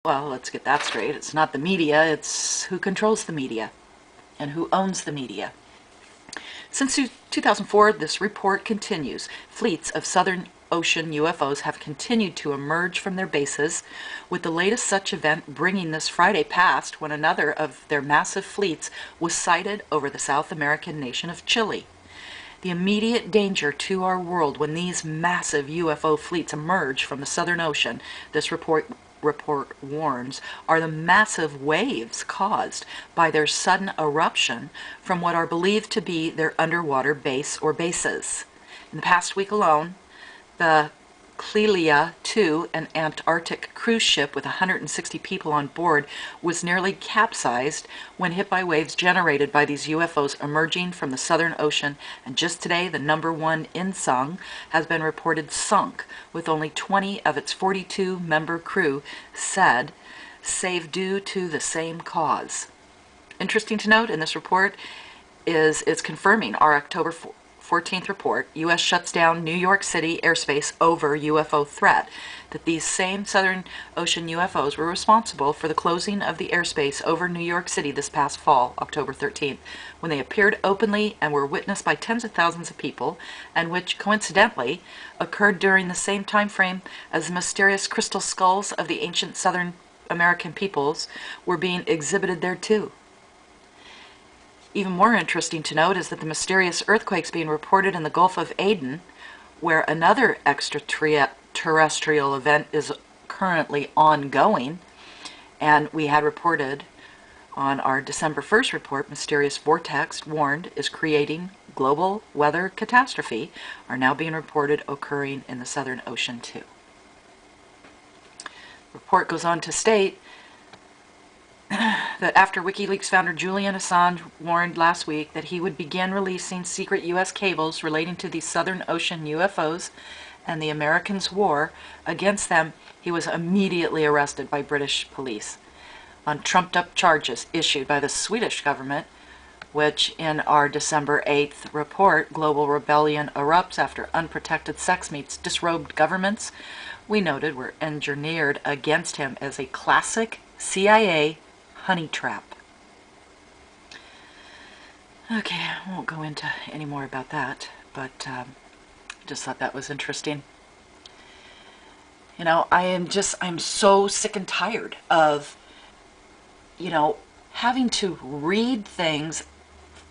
Well, let's get that straight. It's not the media, it's who controls the media and who owns the media. Since 2004, this report continues. Fleets of Southern Ocean UFOs have continued to emerge from their bases, with the latest such event bringing this Friday past when another of their massive fleets was sighted over the South American nation of Chile. The immediate danger to our world when these massive UFO fleets emerge from the Southern Ocean, this report warns, are the massive waves caused by their sudden eruption from what are believed to be their underwater base or bases. In the past week alone, the Clelia 2, an Antarctic cruise ship with 160 people on board, was nearly capsized when hit by waves generated by these UFOs emerging from the Southern Ocean, and just today the number one Insung has been reported sunk, with only 20 of its 42-member crew said saved due to the same cause. Interesting to note in this report is it's confirming our October 14th report, U.S. shuts down New York City airspace over UFO threat, that these same Southern Ocean UFOs were responsible for the closing of the airspace over New York City this past fall, October 13th, when they appeared openly and were witnessed by tens of thousands of people, and which coincidentally occurred during the same time frame as the mysterious crystal skulls of the ancient Southern American peoples were being exhibited there too. Even more interesting to note is that the mysterious earthquakes being reported in the Gulf of Aden, where another extraterrestrial event is currently ongoing, and we had reported on our December 1st report, mysterious vortex warned is creating global weather catastrophe, are now being reported occurring in the Southern Ocean too. The report goes on to state that after Wikileaks founder Julian Assange warned last week that he would begin releasing secret U.S. cables relating to the Southern Ocean UFOs and the Americans' war against them, he was immediately arrested by British police on trumped-up charges issued by the Swedish government, which in our December 8th report, Global Rebellion Erupts After Unprotected Sex Meets Disrobed Governments, we noted were engineered against him as a classic CIA honey trap. Okay, I won't go into any more about that, but just thought that was interesting. You know, I'm so sick and tired of, having to read things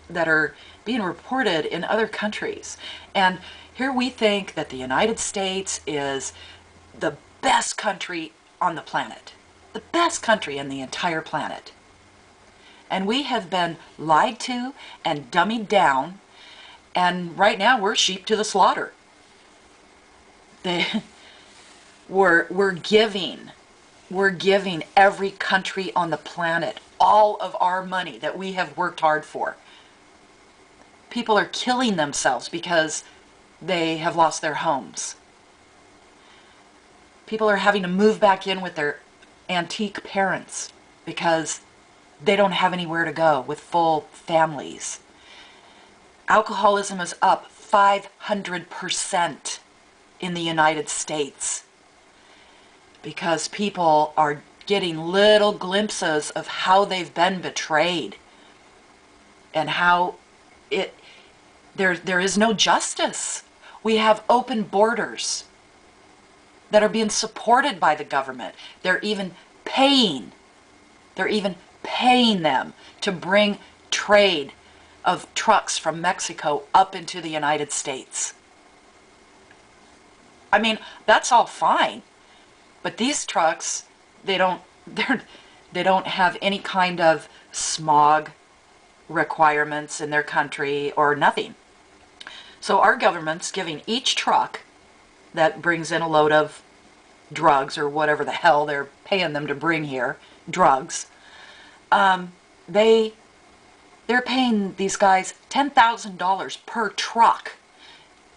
that are being reported in other countries. And here we think that the United States is the best country on the planet. The best country in the entire planet. And we have been lied to and dummied down, and right now we're sheep to the slaughter. We're giving every country on the planet all of our money that we have worked hard for. People are killing themselves because they have lost their homes. People are having to move back in with their antique parents because they don't have anywhere to go with full families. Alcoholism is up 500% in the United States because people are getting little glimpses of how they've been betrayed and how there is no justice. We have open borders that are being supported by the government. They're even paying them to bring trade of trucks from Mexico up into the United States. I mean, that's all fine, but these trucks, they don't have any kind of smog requirements in their country or nothing. So our government's giving each truck that brings in a load of drugs or whatever the hell they're paying them to bring here, drugs, they're paying these guys $10,000 per truck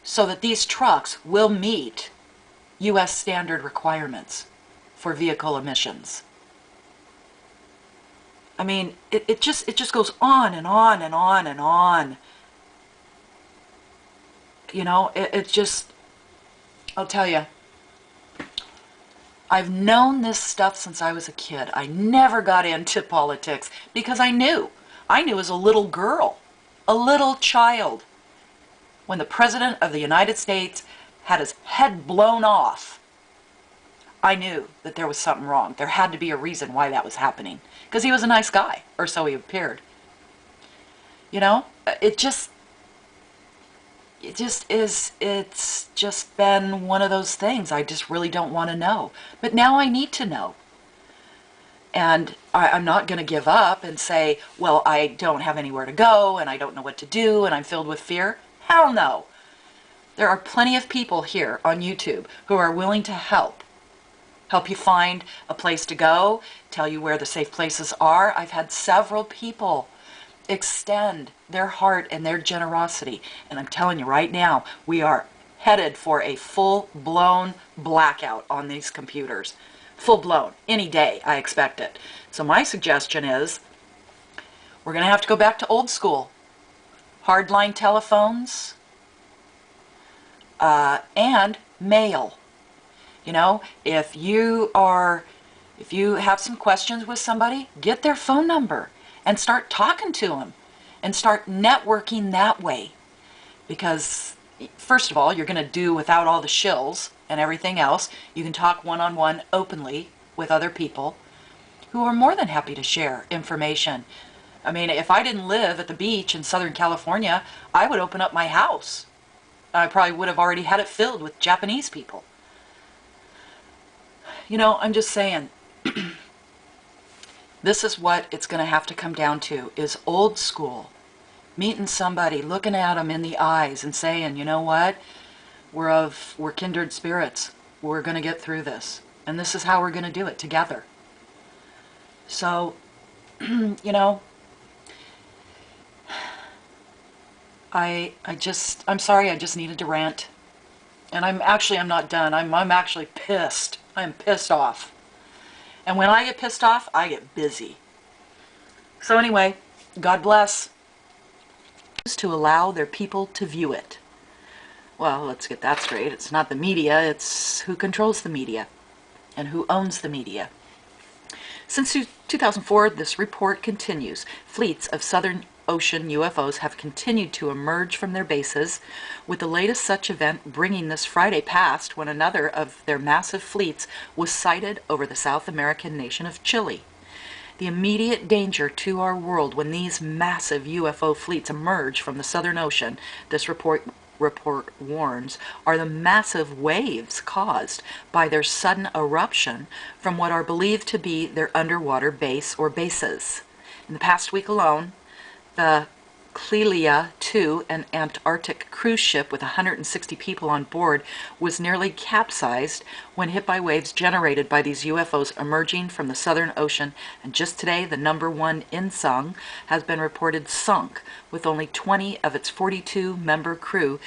so that these trucks will meet U.S. standard requirements for vehicle emissions. I mean, it just goes on and on and on and on. You know, it just, I'll tell you, I've known this stuff since I was a kid. I never got into politics because I knew as a little girl, a little child, when the President of the United States had his head blown off, I knew that there was something wrong. There had to be a reason why that was happening. Because he was a nice guy, or so he appeared. You know, it's just been one of those things I just really don't want to know. But now I need to know. And I'm not going to give up and say, well, I don't have anywhere to go, and I don't know what to do, and I'm filled with fear. Hell no. There are plenty of people here on YouTube who are willing to help you find a place to go, tell you where the safe places are. I've had several people extend their heart and their generosity. And I'm telling you right now, we are headed for a full-blown blackout on these computers. Full-blown. Any day, I expect it. So my suggestion is, we're going to have to go back to old school. Hardline telephones and mail. You know, if you have some questions with somebody, get their phone number and start talking to them and start networking that way. Because first of all, you're going to do without all the shills and everything else. You can talk one-on-one openly with other people who are more than happy to share information. I mean, if I didn't live at the beach in Southern California, I would open up my house. I probably would have already had it filled with Japanese people. You know, I'm just saying, this is what it's going to have to come down to, is old school. Meeting somebody, looking at them in the eyes and saying, you know what, we're kindred spirits. We're going to get through this. And this is how we're going to do it together. So, you know, I'm sorry, I just needed to rant. And I'm not done. I'm actually pissed. I'm pissed off. And when I get pissed off, I get busy. So anyway, God bless. To allow their people to view it. Well, let's get that straight. It's not the media, it's who controls the media and who owns the media. Since 2004, this report continues. Fleets of Southern Ocean UFOs have continued to emerge from their bases, with the latest such event bringing this Friday past when another of their massive fleets was sighted over the South American nation of Chile. The immediate danger to our world when these massive UFO fleets emerge from the Southern Ocean, this report warns, are the massive waves caused by their sudden eruption from what are believed to be their underwater base or bases. In the past week alone, the Clelia II, an Antarctic cruise ship with 160 people on board, was nearly capsized when hit by waves generated by these UFOs emerging from the Southern Ocean, and just today the number one Insung has been reported sunk with only 20 of its 42-member crew